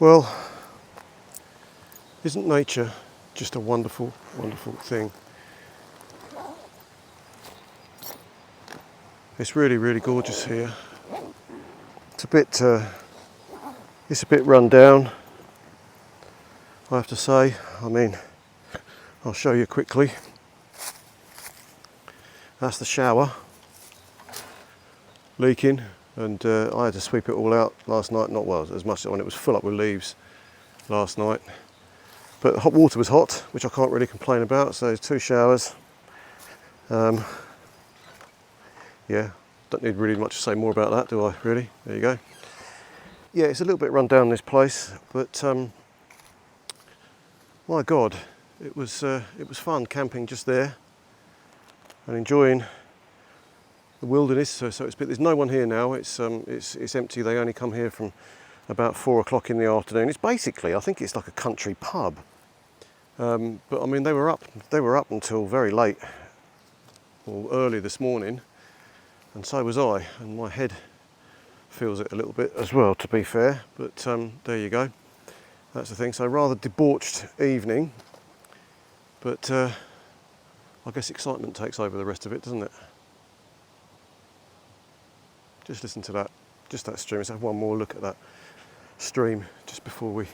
Well, isn't nature just a wonderful, wonderful thing? It's really, really gorgeous here. It's a bit run down, I have to say. I mean, I'll show you quickly. That's the shower leaking, and I had to sweep it all out last night. Not well as much, when it was full up with leaves last night. But the hot water was hot, which I can't really complain about. So there's 2 showers. Yeah, don't need really much to say more about that, do I? Really? There you go. Yeah, it's a little bit run down, this place, but my God, it was fun camping just there and enjoying the wilderness. So it's there's no one here now. It's empty. They only come here from about 4 o'clock in the afternoon. It's basically, I think it's like a country pub. But I mean, they were up until very late, or early this morning, and so was I. And my head feels it a little bit as well, to be fair. But there you go. That's the thing. So rather debauched evening, but I guess excitement takes over the rest of it, doesn't it? Just listen to that, just that stream. Let's have one more look at that stream just before we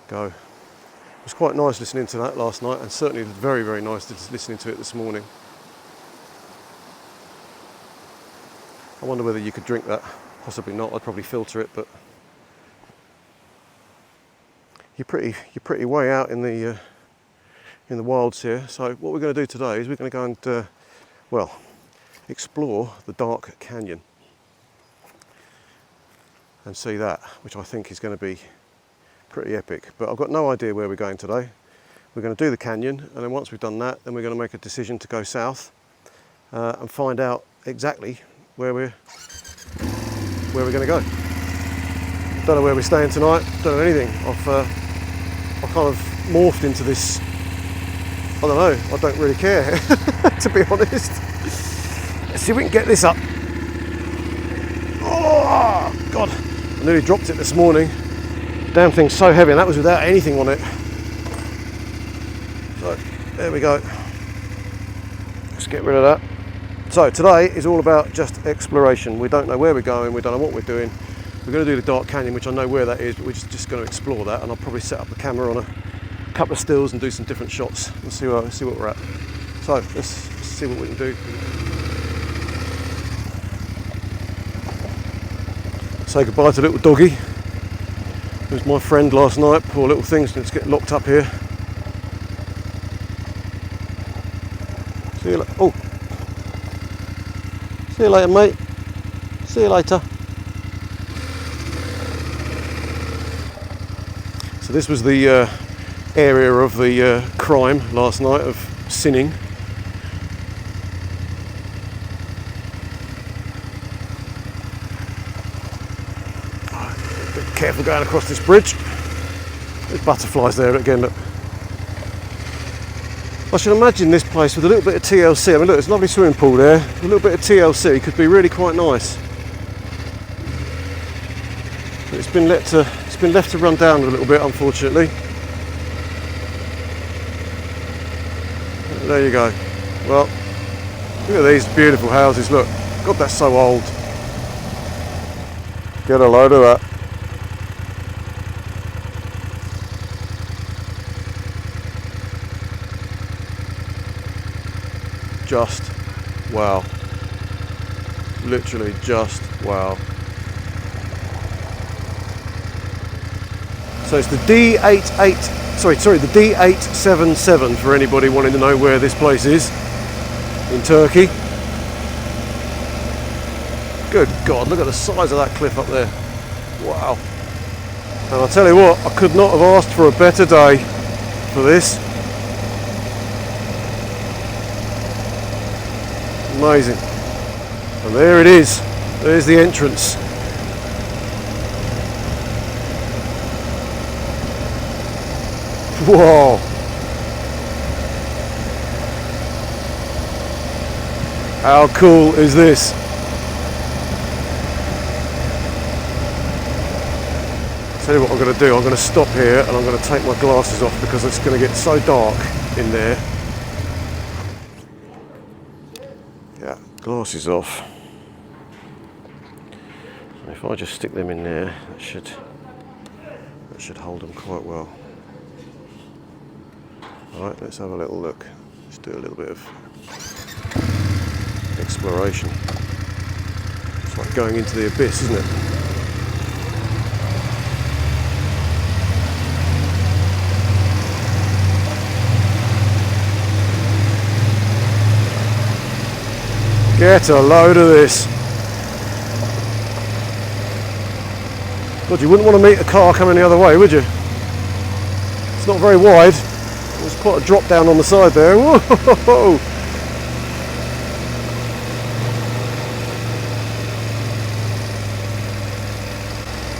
go. It was quite nice listening to that last night, and certainly very, very nice listening to it this morning. I wonder whether you could drink that. Possibly not. I'd probably filter it, but you're pretty way out in the wilds here. So what we're going to do today is we're going to go and well, explore the dark canyon and see that, which I think is going to be pretty epic. But I've got no idea where we're going today. We're going to do the canyon, and then once we've done that, then we're going to make a decision to go south and find out exactly where we're going to go. Don't know where we're staying tonight. Don't know anything. I've kind of morphed into this. I don't know. I don't really care, to be honest. Let's see if we can get this up. Oh God! I nearly dropped it this morning. Damn thing's so heavy, and that was without anything on it. So there we go. Let's get rid of that. So today is all about just exploration. We don't know where we're going, we don't know what we're doing. We're going to do the Dark Canyon, which I know where that is, but we're just going to explore that, and I'll probably set up the camera on a couple of stills and do some different shots and see what we're at. So let's see what we can do. Say goodbye to little Doggy. It was my friend last night. Poor little thing's going to get locked up here. See you later. Oh. See you later, mate. See you later. So this was the area of the crime last night, of sinning. Be careful going across this bridge. There's butterflies there again, look. I should imagine this place with a little bit of TLC. I mean, look, there's a lovely swimming pool there. A little bit of TLC could be really quite nice. But it's been left to run down a little bit, unfortunately. There you go. Well, look at these beautiful houses. Look, God, that's so old. Get a load of that. Just wow. Literally just wow. So it's the the D877 for anybody wanting to know where this place is in Turkey. Good God, look at the size of that cliff up there. Wow. And I'll tell you what, I could not have asked for a better day for this. Amazing. And there it is. There's the entrance. Whoa. How cool is this? Tell you what I'm going to do, I'm going to stop here and I'm going to take my glasses off because it's going to get so dark in there. Yeah, glasses off. If I just stick them in there, that should hold them quite well. Alright, let's have a little look. Let's do a little bit of exploration. It's like going into the abyss, isn't it? Get a load of this. God, you wouldn't want to meet a car coming the other way, would you? It's not very wide. There's quite a drop down on the side there. Whoa!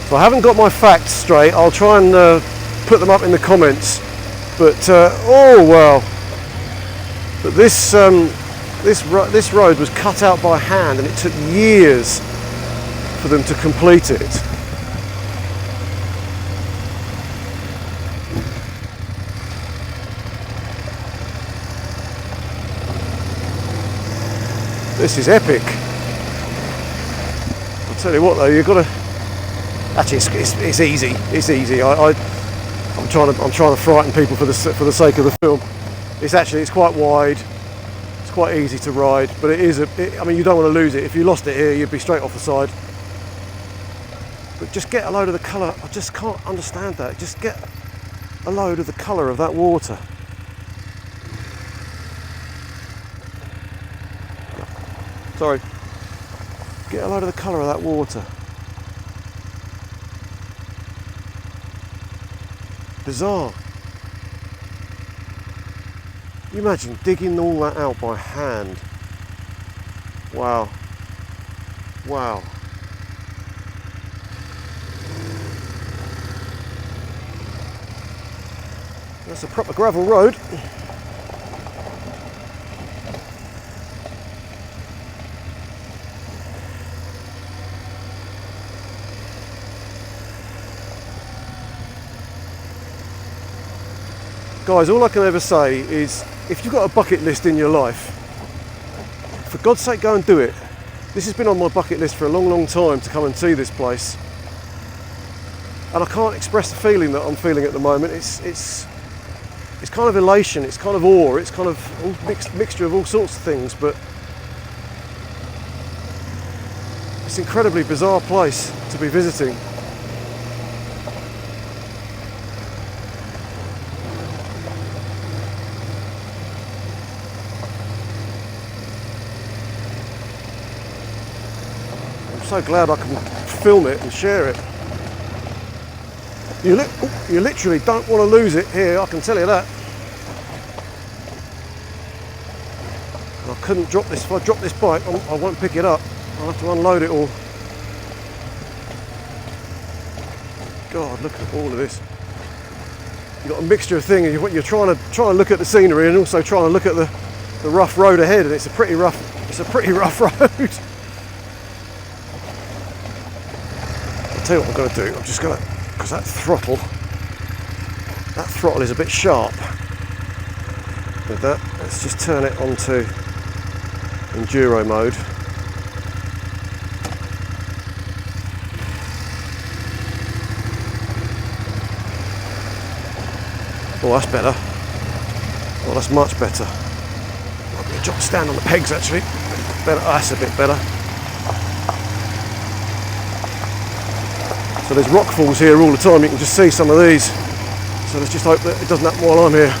So I haven't got my facts straight. I'll try and put them up in the comments. But oh well. But this road was cut out by hand, and it took years for them to complete it. This is epic. I'll tell you what though, you've got to. Actually, it's easy. It's easy. I'm trying to frighten people for the sake of the film. It's quite wide. It's quite easy to ride, but I mean, you don't want to lose it. If you lost it here, you'd be straight off the side. But just get a load of the colour. I just can't understand that. Just get a load of the colour of that water. Sorry. Get a load of the colour of that water. Bizarre. You imagine digging all that out by hand. Wow. Wow. That's a proper gravel road. Guys, all I can ever say is, if you've got a bucket list in your life, for God's sake, go and do it. This has been on my bucket list for a long, long time to come and see this place. And I can't express the feeling that I'm feeling at the moment. It's kind of elation, it's kind of awe, it's kind of mixture of all sorts of things, but it's an incredibly bizarre place to be visiting. I'm so glad I can film it and share it. You literally don't want to lose it here, I can tell you that. I couldn't drop this. If I drop this bike, I won't pick it up. I'll have to unload it all. God, look at all of this. You've got a mixture of things. You're trying to look at the scenery and also trying to look at the rough road ahead, and it's a pretty rough road. I'll tell you what I'm going to do. I'm just going to, because that throttle is a bit sharp. With that, let's just turn it onto enduro mode. Oh, that's better. Oh, that's much better. I'm going to stand on the pegs actually. Better. Oh, that's a bit better. So there's rock falls here all the time. You can just see some of these. So let's just hope that it doesn't happen while I'm here.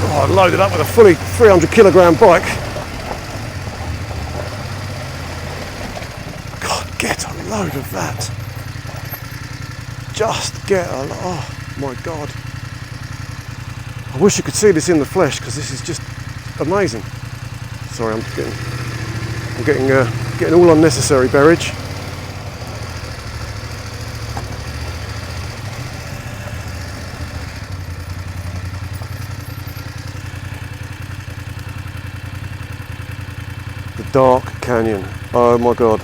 Oh, I loaded up with a fully 300 kilogram bike. God, get a load of that. Just get a load. Oh my God. I wish you could see this in the flesh, because this is just amazing. Sorry, I'm getting all unnecessary beverage. The dark canyon. Oh my God.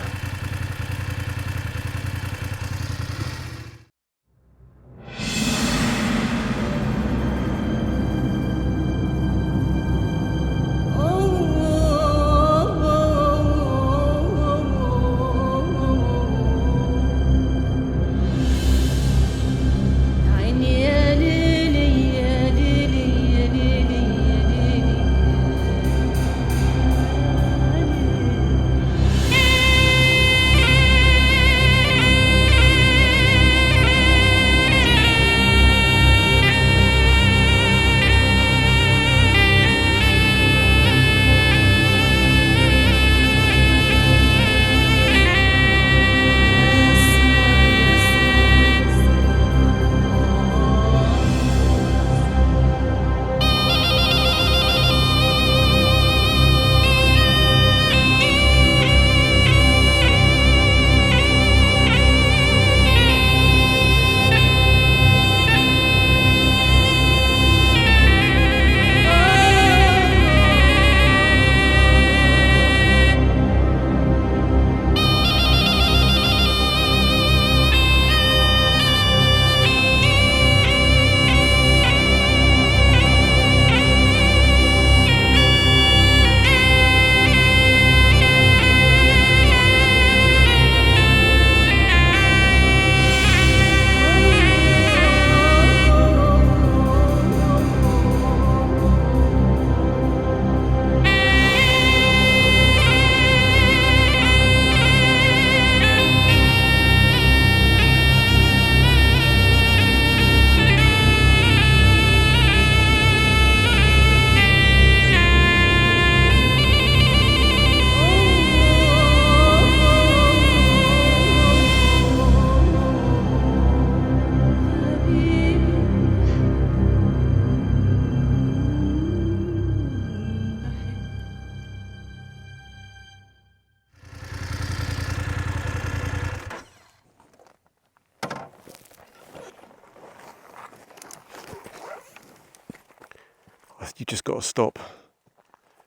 You just got to stop.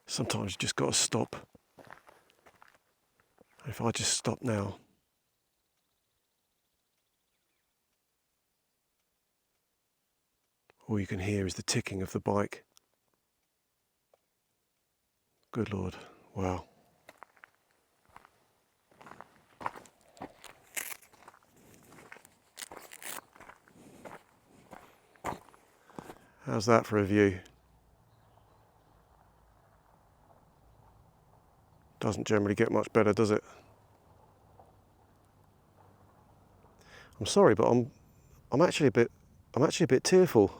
Sometimes you just got to stop. If I just stop now, all you can hear is the ticking of the bike. Good Lord, wow. How's that for a view? Doesn't generally get much better, does it? I'm sorry, but I'm actually a bit tearful.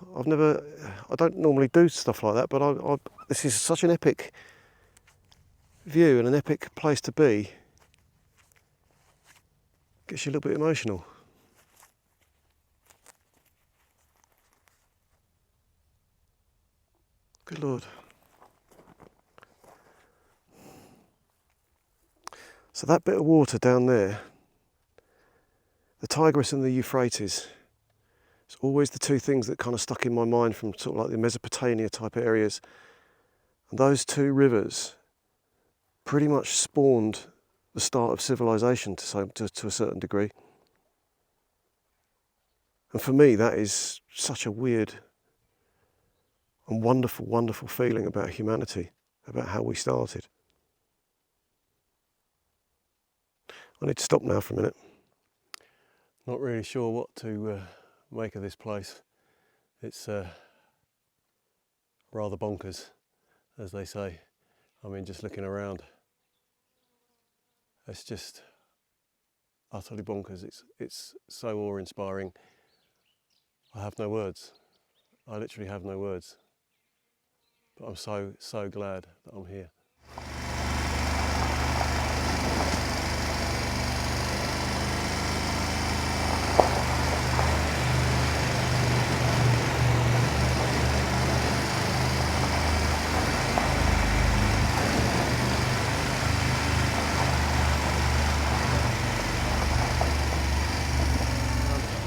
I don't normally do stuff like that, but this is such an epic view and an epic place to be. Gets you a little bit emotional. Good Lord. So that bit of water down there, the Tigris and the Euphrates, it's always the two things that kind of stuck in my mind from sort of like the Mesopotamia type areas. And those two rivers pretty much spawned the start of civilization to a certain degree. And for me, that is such a weird and wonderful, wonderful feeling about humanity, about how we started. I need to stop now for a minute. Not really sure what to make of this place. It's rather bonkers, as they say. I mean, just looking around, it's just utterly bonkers. It's so awe-inspiring. I have no words. I literally have no words. But I'm so glad that I'm here.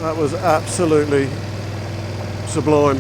That was absolutely sublime.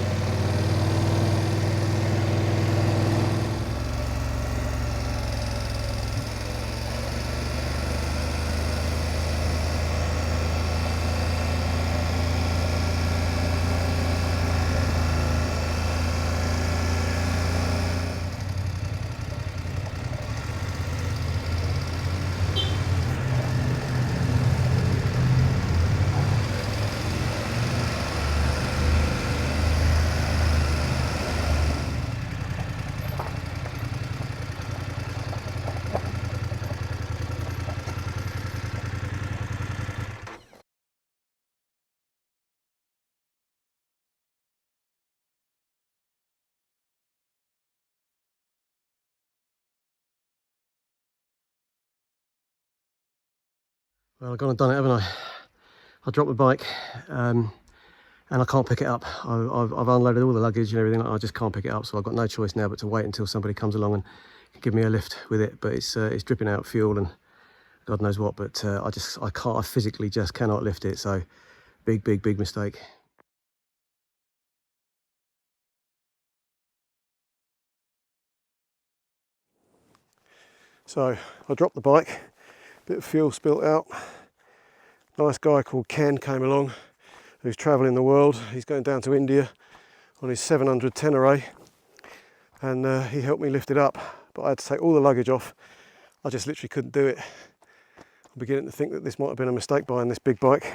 Well, I've gone and done it, haven't I? I dropped the bike and I can't pick it up. I've unloaded all the luggage and everything. I just can't pick it up, so I've got no choice now but to wait until somebody comes along and can give me a lift with it. But it's dripping out fuel and God knows what. But I physically just cannot lift it. So big mistake. So I dropped the bike, bit of fuel spilt out. Nice guy called Ken came along, who's travelling the world. He's going down to India on his 700 Tenere, and he helped me lift it up. But I had to take all the luggage off. I just literally couldn't do it. I'm beginning to think that this might have been a mistake buying this big bike.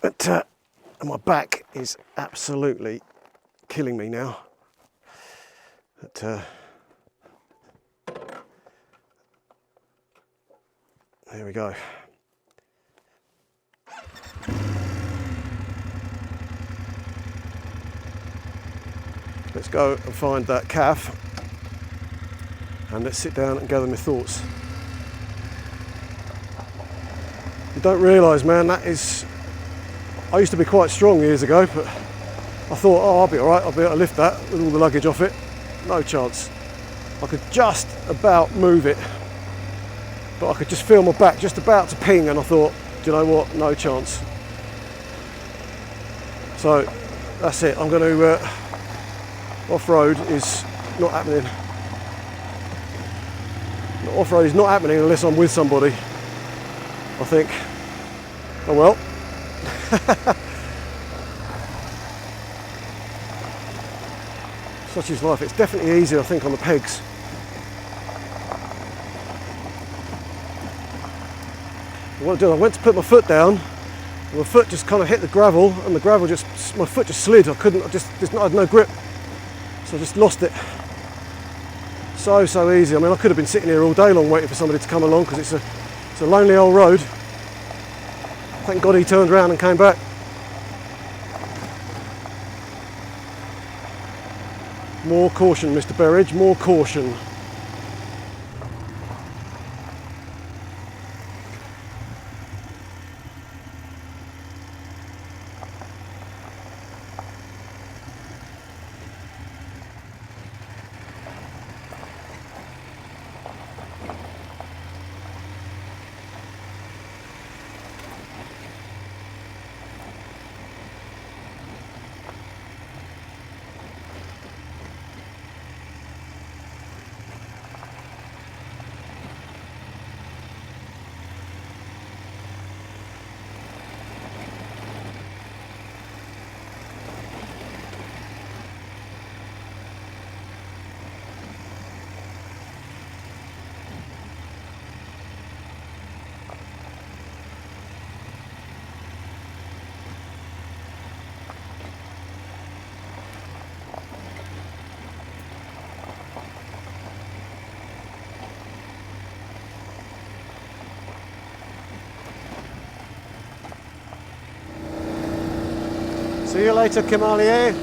But my back is absolutely killing me now. But there we go. Let's go and find that calf and let's sit down and gather my thoughts. You don't realise, man, I used to be quite strong years ago, but I thought, oh, I'll be alright, I'll be able to lift that with all the luggage off it. No chance. I could just about move it, but I could just feel my back just about to ping, and I thought, do you know what, no chance. So that's it, I'm going to off-road is not happening. Off-road is not happening unless I'm with somebody, I think. Oh well. Such is life. It's definitely easier, I think, on the pegs. What I did, I went to put my foot down, and my foot just kind of hit the gravel, and the gravel my foot just slid. I had no grip. So I just lost it. So easy. I mean, I could have been sitting here all day long waiting for somebody to come along because it's a lonely old road. Thank God he turned around and came back. More caution, Mr. Berridge, more caution. See you later, Kemaliye.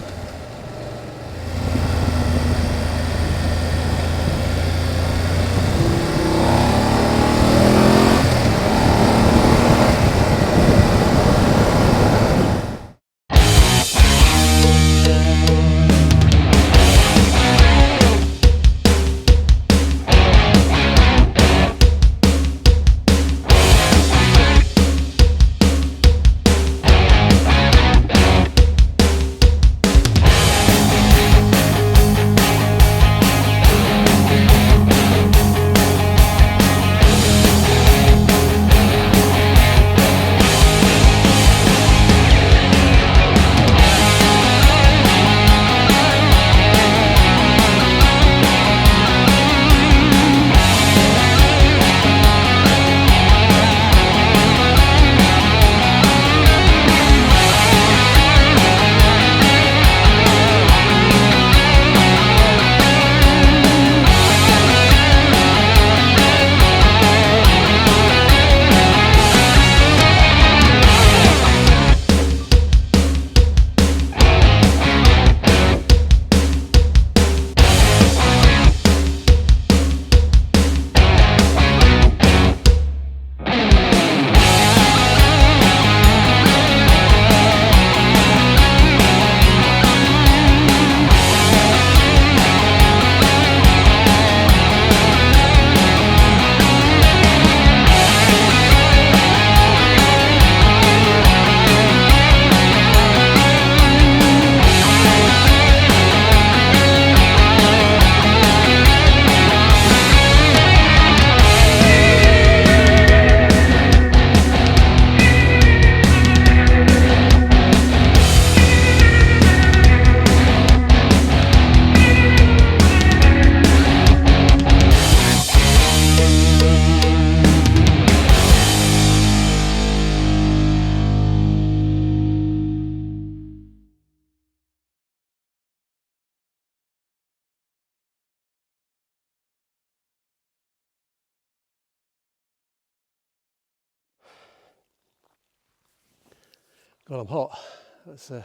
God, I'm hot. There's a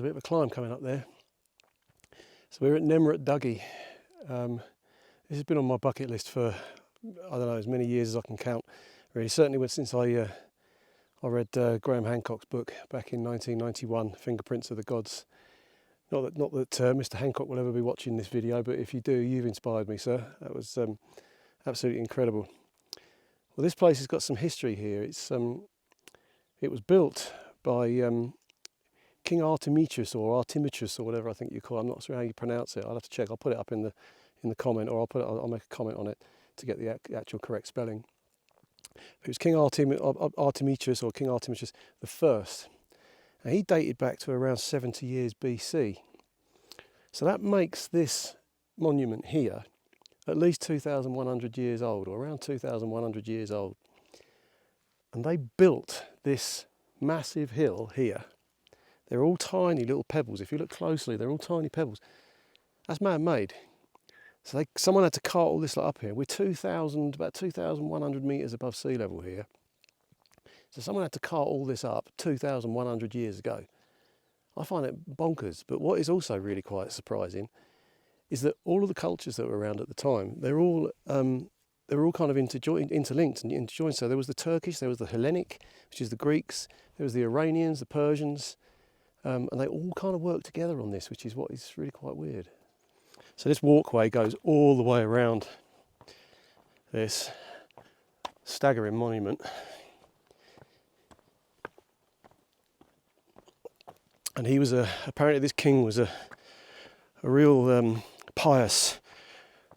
bit of a climb coming up there. So we're at Nemrut Dagi. This has been on my bucket list for, I don't know, as many years as I can count. Really, certainly since I read Graham Hancock's book back in 1991, Fingerprints of the Gods. Not that Mr. Hancock will ever be watching this video, but if you do, you've inspired me, sir. That was absolutely incredible. Well, this place has got some history here. It was built by King Artemichus or whatever I think you call it. I'm not sure how you pronounce it. I'll have to check. I'll put it up in the comment, or I'll make a comment on it to get the actual correct spelling. It was King Artemichus or King Artemichus the First. And he dated back to around 70 years BC. So that makes this monument here at least 2,100 years old, or around 2,100 years old. And they built this massive hill here. They're all tiny little pebbles. If you look closely, they're all tiny pebbles. That's man-made. So someone had to cart all this up here. We're about 2,100 metres above sea level here. So someone had to cart all this up 2,100 years ago. I find it bonkers. But what is also really quite surprising is that all of the cultures that were around at the time, they're all kind of interlinked and interjoined. So there was the Turkish, there was the Hellenic, which is the Greeks, there was the Iranians, the Persians, and they all kind of worked together on this, which is what is really quite weird. So this walkway goes all the way around this staggering monument. And he was apparently this king was a real pious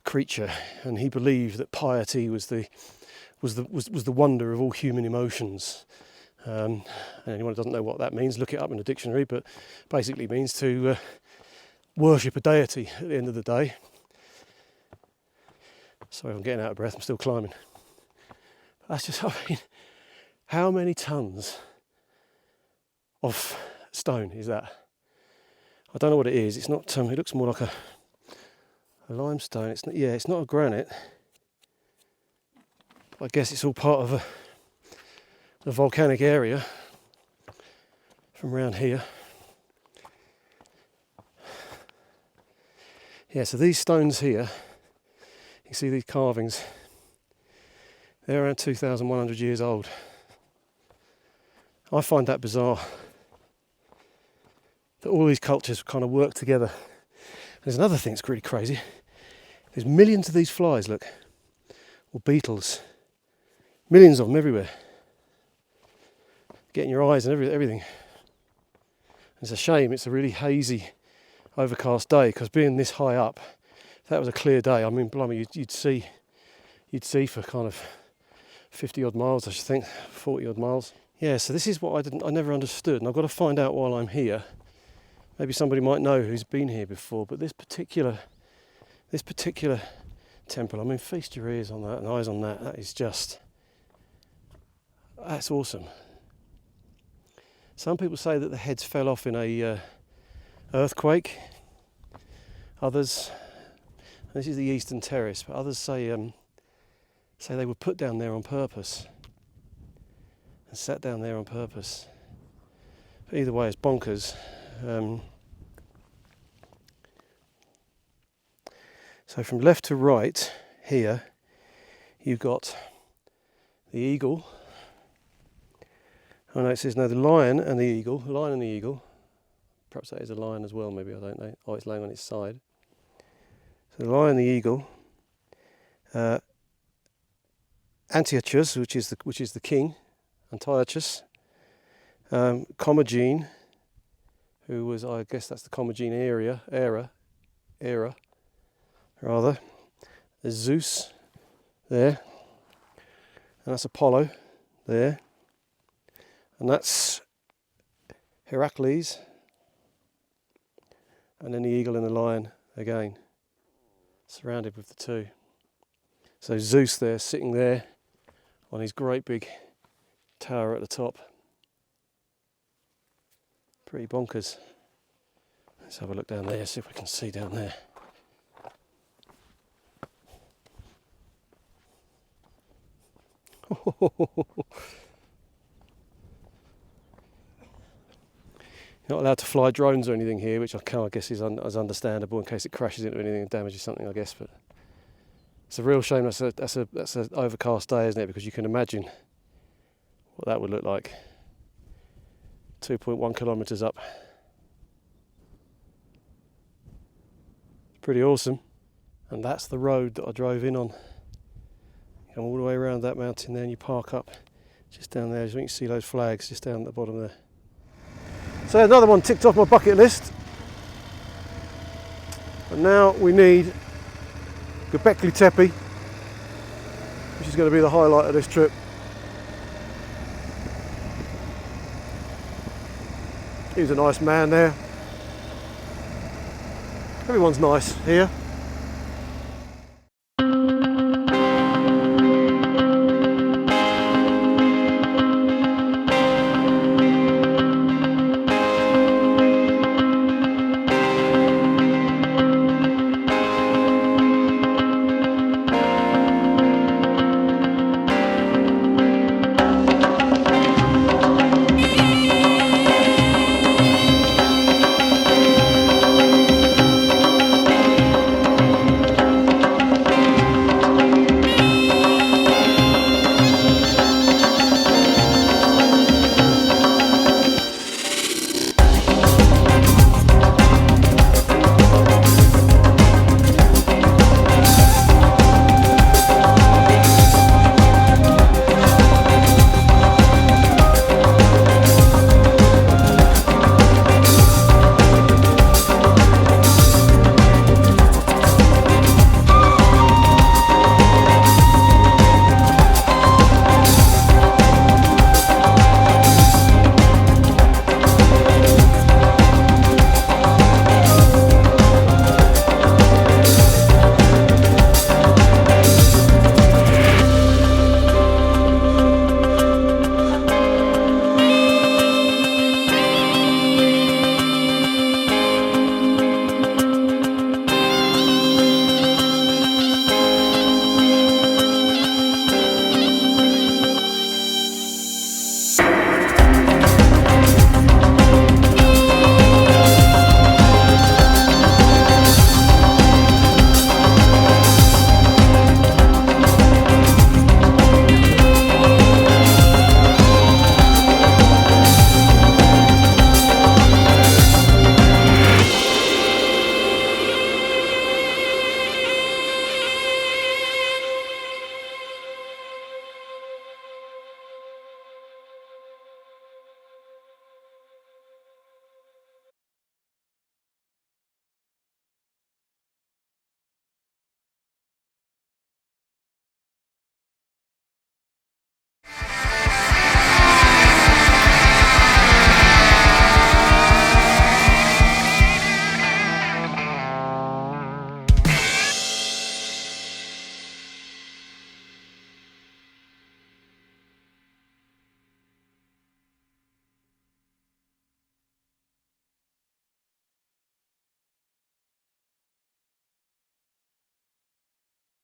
creature, and he believed that piety was the wonder of all human emotions. And anyone who doesn't know what that means, look it up in the dictionary, but basically means to worship a deity at the end of the day. Sorry, I'm getting out of breath, I'm still climbing. That's just, I mean, how many tons of stone is that? I don't know what it is. It's not. It looks more like a limestone. It's not. Yeah, it's not a granite. I guess it's all part of a volcanic area from around here. Yeah. So these stones here, you can see these carvings. They're around 2,100 years old. I find that bizarre, that all these cultures kind of work together. There's another thing that's really crazy. There's millions of these flies, look, or beetles. Millions of them everywhere. Getting your eyes and everything. It's a shame it's a really hazy, overcast day, because being this high up, if that was a clear day, I mean, blimey, you'd see for kind of 50 odd miles, I should think, 40 odd miles. Yeah, so this is what I never understood, and I've got to find out while I'm here. Maybe somebody might know who's been here before, but this particular temple, I mean, feast your ears on that and eyes on that. That is just, that's awesome. Some people say that the heads fell off in a earthquake. Others, this is the Eastern Terrace, but others say they were put down there on purpose and sat down there on purpose. But either way, it's bonkers. So from left to right here, you've got the eagle. Oh no, it says no, the lion and the eagle. Perhaps that is a lion as well, maybe, I don't know. Oh, it's laying on its side. So the lion, the eagle. Antiochus, which is the king, Antiochus. Commagene, who was, I guess that's the Commagene era. There's Zeus there, and that's Apollo there, and that's Heracles, and then the eagle and the lion again, surrounded with the two. So Zeus there, sitting there on his great big tower at the top. Pretty bonkers. Let's have a look down there, see if we can see down there. You're not allowed to fly drones or anything here, which I guess is understandable in case it crashes into anything and damages something, I guess. But it's a real shame that's an overcast day, isn't it? Because you can imagine what that would look like. 2.1 kilometres up. It's pretty awesome. And that's the road that I drove in on. You come all the way around that mountain there and you park up just down there. As you can see those flags just down at the bottom there. So another one ticked off my bucket list. And now we need Göbekli Tepe, which is going to be the highlight of this trip. He was a nice man there. Everyone's nice here.